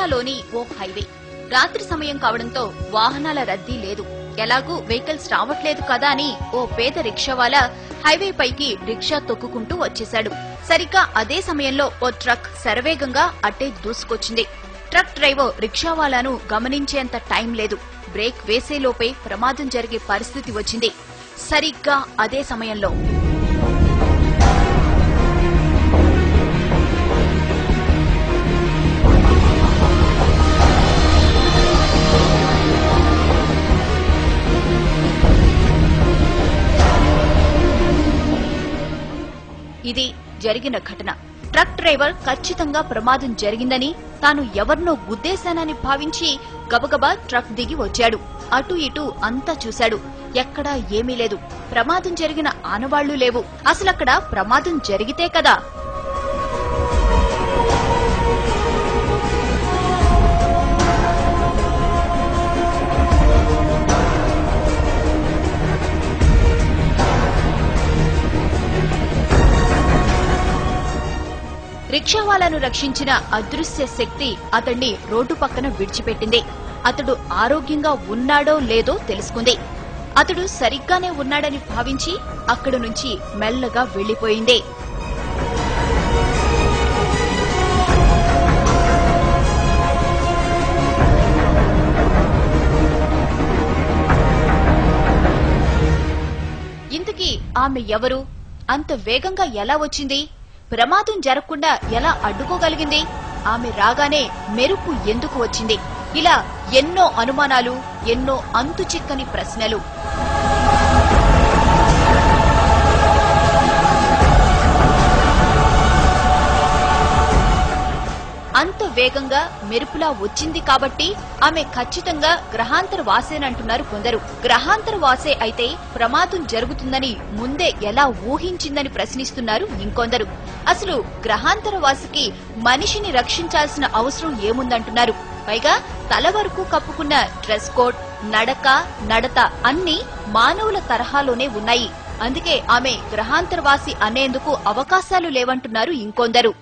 చైనాలోని ఓ హైవే. రాత్రి సమయం కావడంతో వాహనాల రద్దీ లేదు. ఎలాగూ వెహికల్స్ రావట్లేదు కదా అని ఓ పేద రిక్షావాలా హైవే పైకి రిక్షా తొక్కుకుంటూ వచ్చేశాడు. సరిగ్గా అదే సమయంలో ఓ ట్రక్ శరవేగంగా అట్టే దూసుకొచ్చింది. ట్రక్ డ్రైవర్ రిక్షావాలాను గమనించేంత టైం లేదు. బ్రేక్ వేసేలోపే ప్రమాదం జరిగే పరిస్థితి వచ్చింది. సరిగ్గా అదే సమయంలో ఇది జరిగిన ఘటన. ట్రక్ డ్రైవర్ ఖచ్చితంగా ప్రమాదం జరిగిందని, తాను ఎవరినో గుద్దేశానని భావించి గబగబా ట్రక్ దిగి వచ్చాడు. అటు ఇటు అంతా చూశాడు. ఎక్కడా ఏమీ లేదు. ప్రమాదం జరిగిన ఆనవాళ్లు లేవు. అసలక్కడ ప్రమాదం జరిగితే కదా. రిక్షావాలాను రక్షించిన అదృశ్య శక్తి అతన్ని రోడ్డు పక్కన విడిచిపెట్టింది. అతడు ఆరోగ్యంగా ఉన్నాడో లేదో తెలుసుకుంది. అతడు సరిగ్గానే ఉన్నాడని భావించి అక్కడి నుంచి మెల్లగా వెళ్లిపోయింది. ఇంతకీ ఆమె ఎవరు? అంత వేగంగా ఎలా వచ్చింది? ప్రమాదం జరగకుండా ఎలా అడ్డుకోగలిగింది? ఆమె రాగానే మెరుపు ఎందుకు వచ్చింది? ఇలా ఎన్నో అనుమానాలు, ఎన్నో అంతుచిక్కని ప్రశ్నలు. అంత వేగంగా మెరుపులా వచ్చింది కాబట్టి ఆమె ఖచ్చితంగా గ్రహాంతర వాసేనంటున్నారు కొందరు. గ్రహాంతర వాసే అయితే ప్రమాదం జరుగుతుందని ముందే ఎలా ఊహించిందని ప్రశ్నిస్తున్నారు ఇంకొందరు. అసలు గ్రహాంతర వాసికి మనిషిని రక్షించాల్సిన అవసరం ఏముందంటున్నారు. పైగా తల వరకు కప్పుకున్న డ్రెస్ కోడ్, నడక, నడత అన్నీ మానవుల తరహాలోనే ఉన్నాయి. అందుకే ఆమె గ్రహాంతరవాసి అనేందుకు అవకాశాలు లేవంటున్నారు ఇంకొందరు.